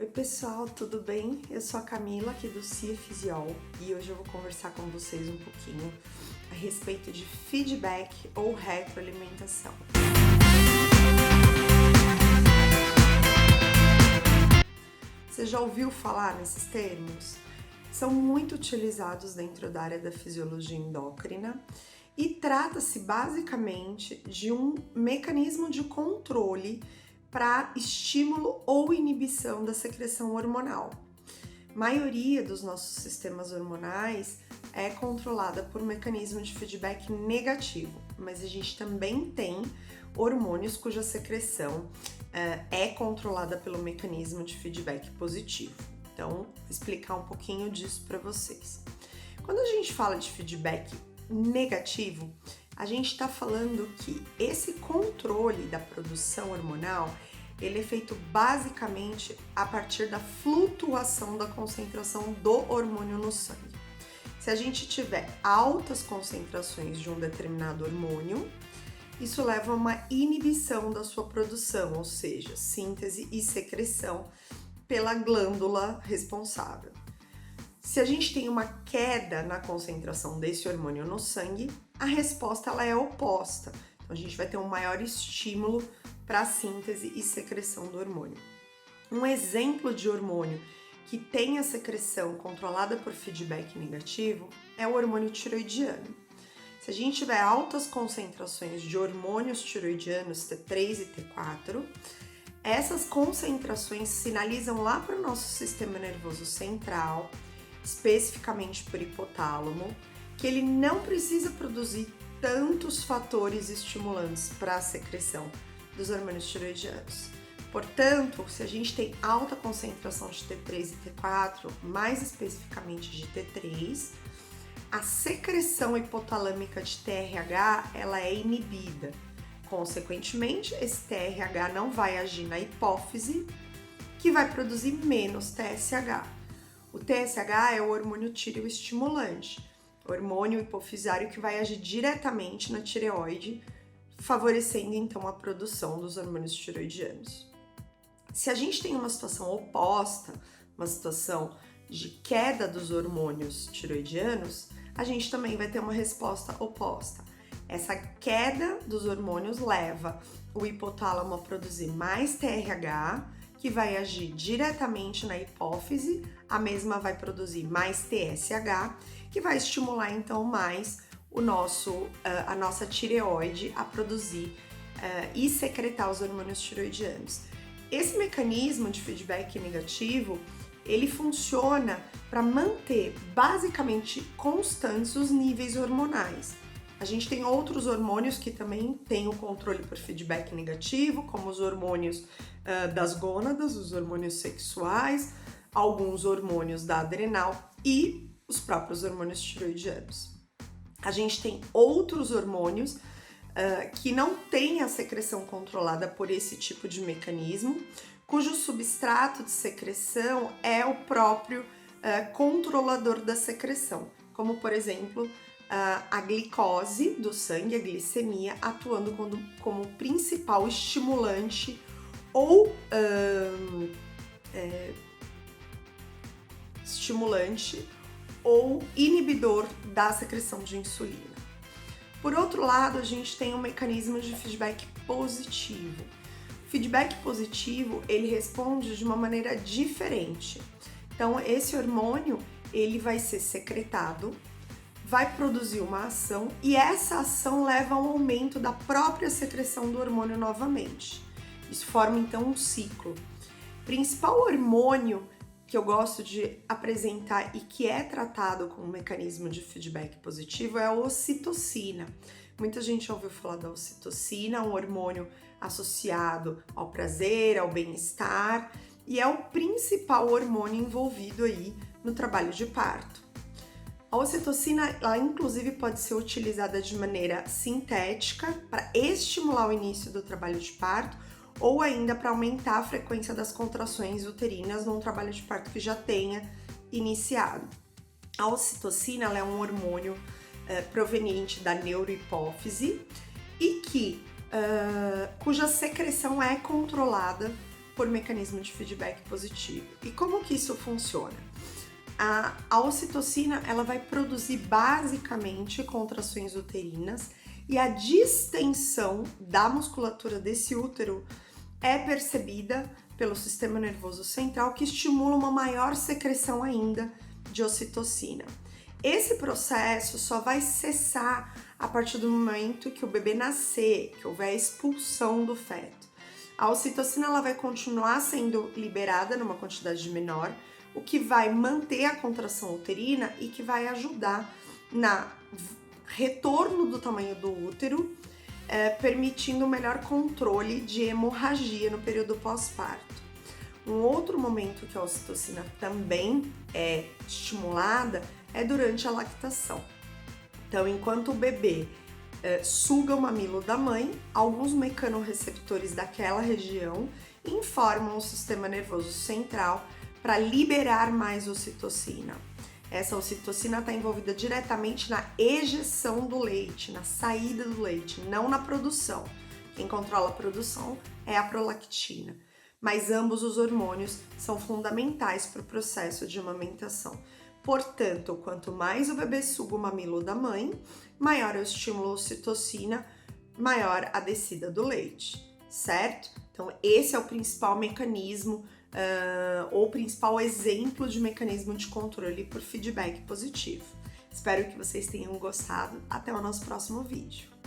Oi pessoal, tudo bem? Eu sou a Camila aqui do Cia Fisiol e hoje eu vou conversar com vocês um pouquinho a respeito de feedback ou retroalimentação. Você já ouviu falar nesses termos? São muito utilizados dentro da área da fisiologia endócrina e trata-se basicamente de um mecanismo de controle para estímulo ou inibição da secreção hormonal. A maioria dos nossos sistemas hormonais é controlada por um mecanismo de feedback negativo, mas a gente também tem hormônios cuja secreção é controlada pelo mecanismo de feedback positivo. Então, vou explicar um pouquinho disso para vocês. Quando a gente fala de feedback negativo, a gente está falando que esse controle da produção hormonal ele é feito basicamente a partir da flutuação da concentração do hormônio no sangue. Se a gente tiver altas concentrações de um determinado hormônio, isso leva a uma inibição da sua produção, ou seja, síntese e secreção pela glândula responsável. Se a gente tem uma queda na concentração desse hormônio no sangue, a resposta ela é oposta. Então a gente vai ter um maior estímulo para a síntese e secreção do hormônio. Um exemplo de hormônio que tem a secreção controlada por feedback negativo é o hormônio tiroidiano. Se a gente tiver altas concentrações de hormônios tiroidianos T3 e T4, essas concentrações sinalizam lá para o nosso sistema nervoso central, especificamente por hipotálamo, que ele não precisa produzir tantos fatores estimulantes para a secreção dos hormônios tiroidianos. Portanto, se a gente tem alta concentração de T3 e T4, mais especificamente de T3, a secreção hipotalâmica de TRH ela é inibida. Consequentemente, esse TRH não vai agir na hipófise, que vai produzir menos TSH. O TSH é o hormônio tireoestimulante, hormônio hipofisário que vai agir diretamente na tireoide, favorecendo então a produção dos hormônios tiroidianos. Se a gente tem uma situação oposta, uma situação de queda dos hormônios tiroidianos, a gente também vai ter uma resposta oposta. Essa queda dos hormônios leva o hipotálamo a produzir mais TRH, que vai agir diretamente na hipófise, a mesma vai produzir mais TSH, que vai estimular então mais a nossa tireoide a produzir e secretar os hormônios tiroidianos. Esse mecanismo de feedback negativo, ele funciona para manter basicamente constantes os níveis hormonais. A gente tem outros hormônios que também têm o controle por feedback negativo, como os hormônios das gônadas, os hormônios sexuais, alguns hormônios da adrenal e os próprios hormônios tiroidianos. A gente tem outros hormônios que não têm a secreção controlada por esse tipo de mecanismo, cujo substrato de secreção é o próprio controlador da secreção, como por exemplo a glicose do sangue, a glicemia, atuando como principal estimulante ou inibidor da secreção de insulina. Por outro lado, a gente tem um mecanismo de feedback positivo. O feedback positivo, ele responde de uma maneira diferente. Então, esse hormônio, ele vai ser secretado, vai produzir uma ação e essa ação leva a um aumento da própria secreção do hormônio novamente. Isso forma então um ciclo. O principal hormônio que eu gosto de apresentar e que é tratado com um mecanismo de feedback positivo é a ocitocina. Muita gente ouviu falar da ocitocina, um hormônio associado ao prazer, ao bem-estar, e é o principal hormônio envolvido aí no trabalho de parto. A ocitocina, ela inclusive pode ser utilizada de maneira sintética para estimular o início do trabalho de parto ou ainda para aumentar a frequência das contrações uterinas num trabalho de parto que já tenha iniciado. A ocitocina ela é um hormônio proveniente da neurohipófise e cuja secreção é controlada por mecanismo de feedback positivo. E como que isso funciona? A ocitocina, ela vai produzir basicamente contrações uterinas e a distensão da musculatura desse útero é percebida pelo sistema nervoso central, que estimula uma maior secreção ainda de ocitocina. Esse processo só vai cessar a partir do momento que o bebê nascer, que houver a expulsão do feto. A ocitocina ela vai continuar sendo liberada numa quantidade menor, o que vai manter a contração uterina e que vai ajudar na retorno do tamanho do útero, permitindo um melhor controle de hemorragia no período pós-parto. Um outro momento que a ocitocina também é estimulada é durante a lactação. Então, enquanto o bebê suga o mamilo da mãe, alguns mecanorreceptores daquela região informam o sistema nervoso central para liberar mais ocitocina. Essa ocitocina está envolvida diretamente na ejeção do leite, na saída do leite, não na produção. Quem controla a produção é a prolactina. Mas ambos os hormônios são fundamentais para o processo de amamentação. Portanto, quanto mais o bebê suga o mamilo da mãe, maior é o estímulo à ocitocina, maior a descida do leite, certo? Então, esse é o principal mecanismo ou o principal exemplo de mecanismo de controle por feedback positivo. Espero que vocês tenham gostado. Até o nosso próximo vídeo.